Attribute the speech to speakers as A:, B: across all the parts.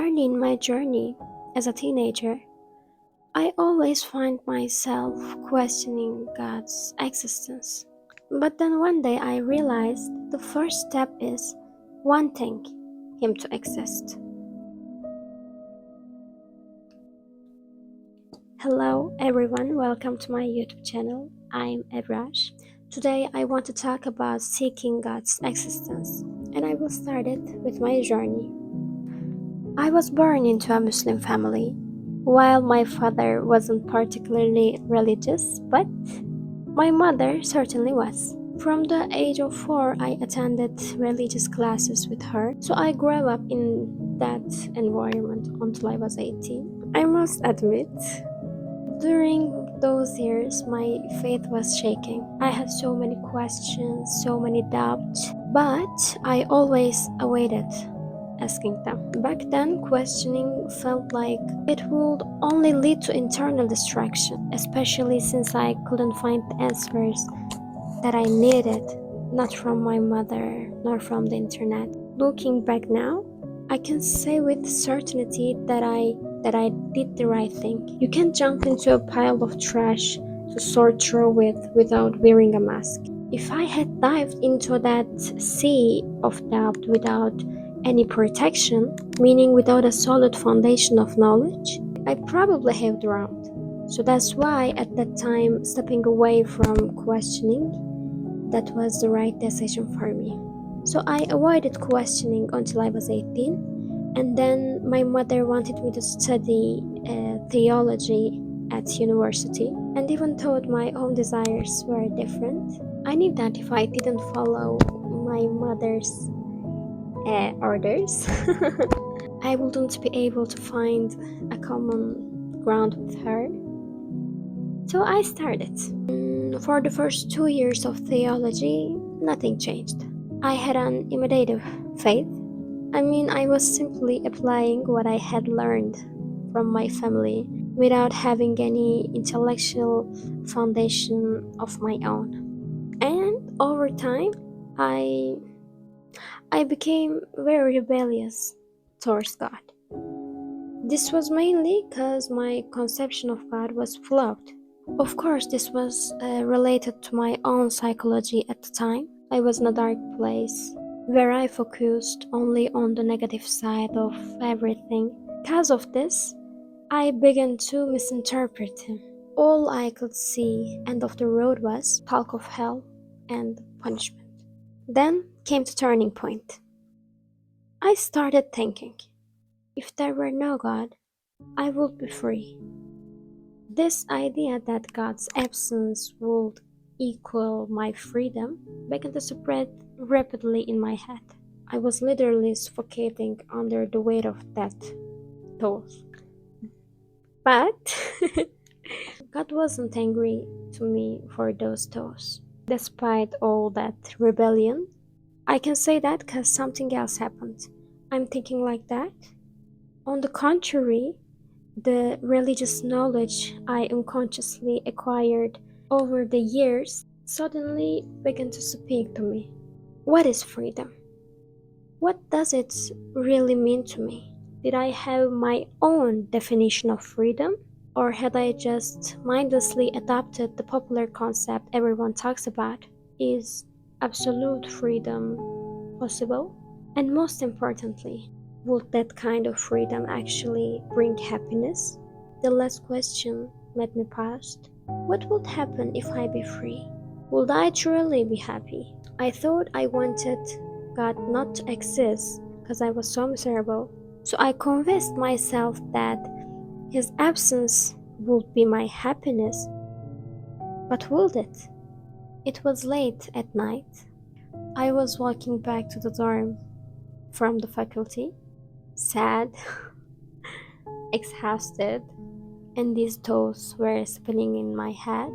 A: Early in my journey as a teenager, I always find myself questioning God's existence. But then one day I realized the first step is wanting Him to exist. Hello everyone, welcome to my YouTube channel. I'm Ebrar. Today I want to talk about seeking God's existence, and I will start it with my journey. I was born into a Muslim family. While my father wasn't particularly religious, but my mother certainly was. From the age of 4, I attended religious classes with her, so I grew up in that environment until I was 18. I must admit, during those years, my faith was shaking. I had so many questions, so many doubts, but I always awaited asking them. Back then, questioning felt like it would only lead to internal distraction, especially since I couldn't find the answers that I needed, not from my mother, nor from the internet. Looking back now, I can say with certainty that I did the right thing. You can't jump into a pile of trash to sort through it without wearing a mask. If I had dived into that sea of doubt without any protection, meaning without a solid foundation of knowledge, I probably have drowned. So that's why at that time, stepping away from questioning, that was the right decision for me. So I avoided questioning until I was 18, and then my mother wanted me to study theology at university, and even though my own desires were different, I knew that if I didn't follow my mother's orders, I wouldn't be able to find a common ground with her. So I started. For the first 2 years of theology, nothing changed. I had an imitative faith. I was simply applying what I had learned from my family without having any intellectual foundation of my own. And over time, I became very rebellious towards God. This was mainly because my conception of God was flawed. Of course, this was related to my own psychology at the time. I was in a dark place where I focused only on the negative side of everything. Because of this, I began to misinterpret Him. All I could see end of the road was talk of hell and punishment. Then came the turning point. I started thinking, if there were no God, I would be free. This idea that God's absence would equal my freedom began to spread rapidly in my head. I was literally suffocating under the weight of that thought. But God wasn't angry to me for those thoughts. Despite all that rebellion, I can say that because something else happened. I'm thinking like that. On the contrary, the religious knowledge I unconsciously acquired over the years suddenly began to speak to me. What is freedom? What does it really mean to me? Did I have my own definition of freedom? Or had I just mindlessly adopted the popular concept everyone talks about? Is absolute freedom possible? And most importantly, would that kind of freedom actually bring happiness? The last question made me pause. What would happen if I be free? Would I truly be happy? I thought I wanted God not to exist because I was so miserable. So I convinced myself that His absence would be my happiness. But would it? It was late at night. I was walking back to the dorm from the faculty, sad, exhausted, and these thoughts were spinning in my head.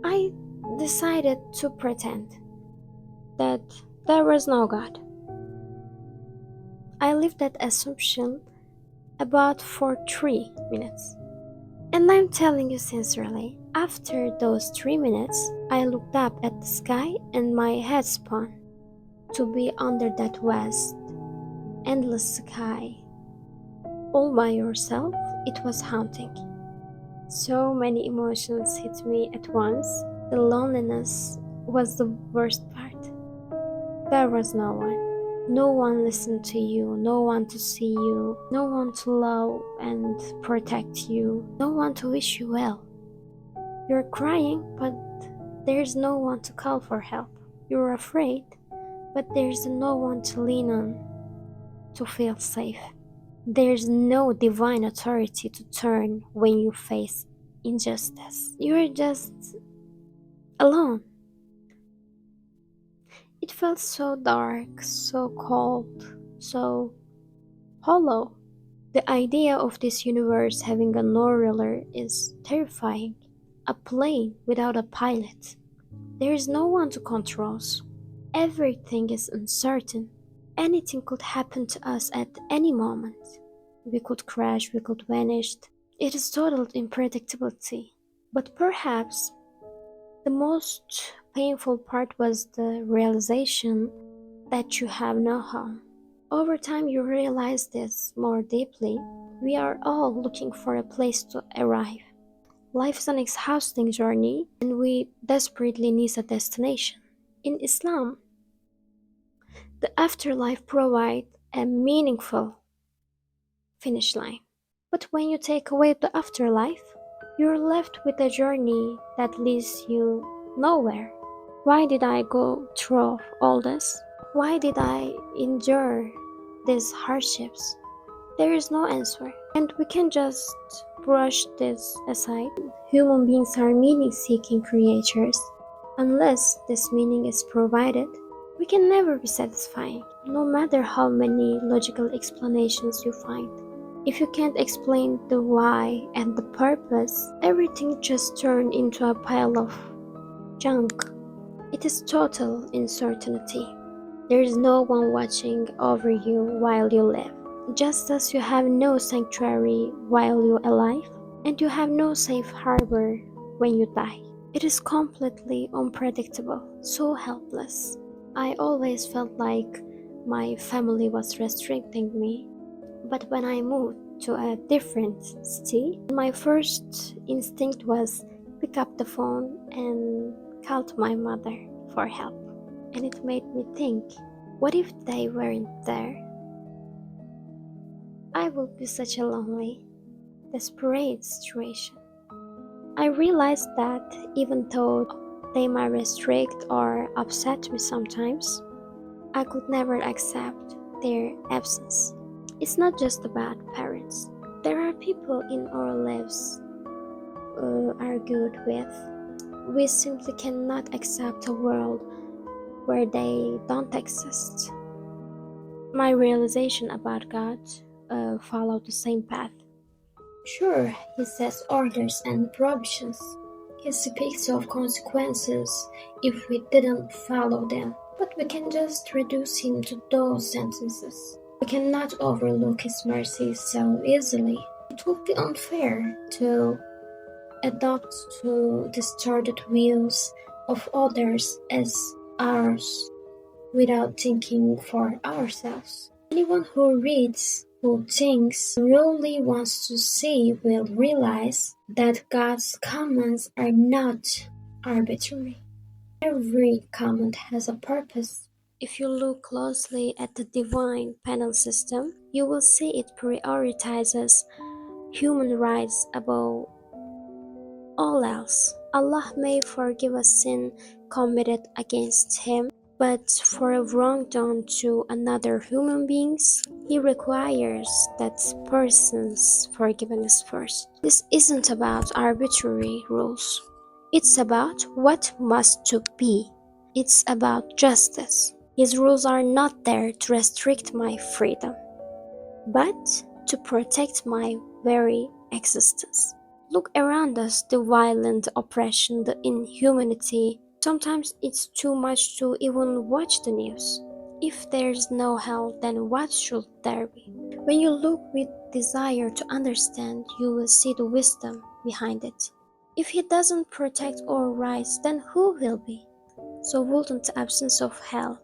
A: I decided to pretend that there was no God. I lived that assumption about for 3 minutes. And I'm telling you sincerely, after those 3 minutes, I looked up at the sky and my head spun to be under that vast, endless sky all by yourself, it was haunting. So many emotions hit me at once. The loneliness was the worst part. There was no one. No one listened to you, no one to see you, no one to love and protect you, no one to wish you well. You're crying, but there's no one to call for help. You're afraid, but there's no one to lean on to feel safe. There's no divine authority to turn when you face injustice. You're just alone. It felt so dark, so cold, so hollow. The idea of this universe having a no ruler is terrifying. A plane without a pilot. There is no one to control us. Everything is uncertain. Anything could happen to us at any moment. We could crash, we could vanish. It is total unpredictability. But perhaps the most painful part was the realization that you have no home. Over time, you realize this more deeply. We are all looking for a place to arrive. Life is an exhausting journey, and we desperately need a destination. In Islam, the afterlife provides a meaningful finish line. But when you take away the afterlife, you're left with a journey that leads you nowhere. Why did I go through all this? Why did I endure these hardships? There is no answer, and we can just brush this aside. Human beings are meaning seeking creatures. Unless this meaning is provided, we can never be satisfying, no matter how many logical explanations you find. If you can't explain the why and the purpose, everything just turns into a pile of junk. It is total uncertainty. There is no one watching over you while you live. Just as you have no sanctuary while you're alive, and you have no safe harbor when you die. It is completely unpredictable, so helpless. I always felt like my family was restricting me, but when I moved to a different city, my first instinct was pick up the phone and call to my mother for help. And it made me think, what if they weren't there? I would be such a lonely, desperate situation. I realized that even though they might restrict or upset me sometimes, I could never accept their absence. It's not just about parents. There are people in our lives are good with. We simply cannot accept a world where they don't exist. My realization about God followed the same path. Sure, he sets orders and provisions. He speaks of consequences if we didn't follow them. But we can just reduce him to those sentences. We cannot overlook his mercy so easily. It would be unfair to adopt to distorted views of others as ours without thinking for ourselves. Anyone who reads, who thinks, really wants to see will realize that God's commands are not arbitrary. Every command has a purpose. If you look closely at the divine penal system, you will see it prioritizes human rights above all else. Allah may forgive a sin committed against him, but for a wrong done to another human beings, he requires that person's forgiveness first. This isn't about arbitrary rules. It's about what must to be. It's about justice. His rules are not there to restrict my freedom, but to protect my very existence. Look around us, the violent oppression, the inhumanity. Sometimes it's too much to even watch the news. If there's no hell, then what should there be? When you look with desire to understand, you will see the wisdom behind it. If he doesn't protect our rights, then who will be? So wouldn't the absence of hell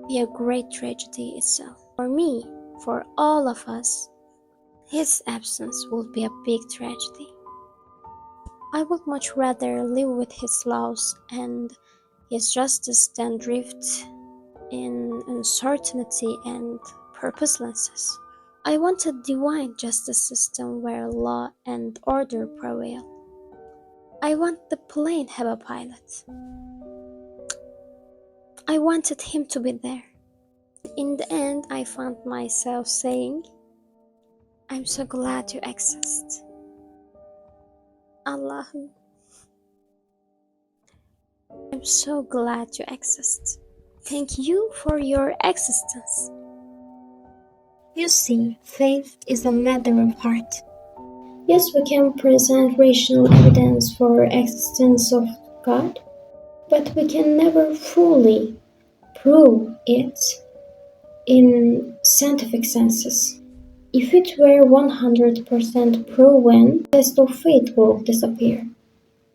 A: be a great tragedy itself? For me, for all of us, His absence would be a big tragedy. I would much rather live with his laws and his justice than drift in uncertainty and purposelessness. I want a divine justice system where law and order prevail. I want the plane have a pilot. I wanted him to be there. In the end, I found myself saying, I'm so glad you exist. Allah, I'm so glad you exist. Thank you for your existence. You see, faith is a matter of heart. Yes, we can present rational evidence for existence of God, but we can never fully prove it in scientific senses. If it were 100% proven, the test of faith will disappear.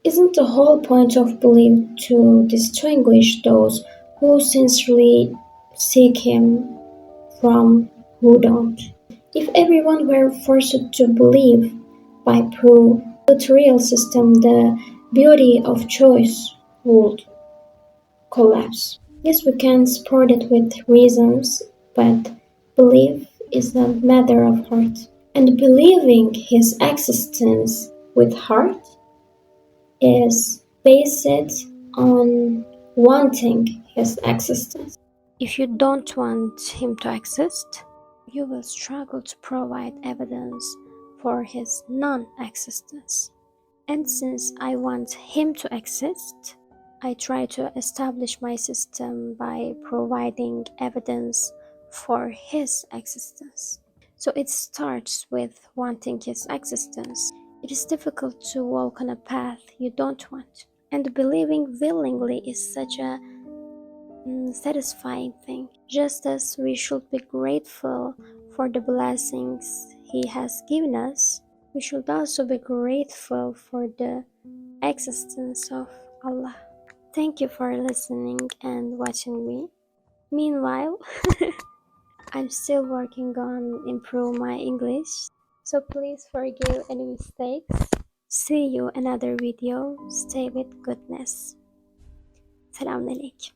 A: Isn't the whole point of belief to distinguish those who sincerely seek Him from who don't? If everyone were forced to believe by proof, the real system, the beauty of choice would collapse. Yes, we can support it with reasons, but belief is a matter of heart. And believing his existence with heart is based on wanting his existence. If you don't want him to exist, you will struggle to provide evidence for his non-existence. And since I want him to exist, I try to establish my system by providing evidence for his existence. So it starts with wanting his existence. It is difficult to walk on a path you don't want, and believing willingly is such a satisfying thing. Just as we should be grateful for the blessings He has given us, we should also be grateful for the existence of Allah. Thank you for listening and watching me. Meanwhile, I'm still working on improve my English, so please forgive any mistakes. See you another video. Stay with goodness. Salam alaikum.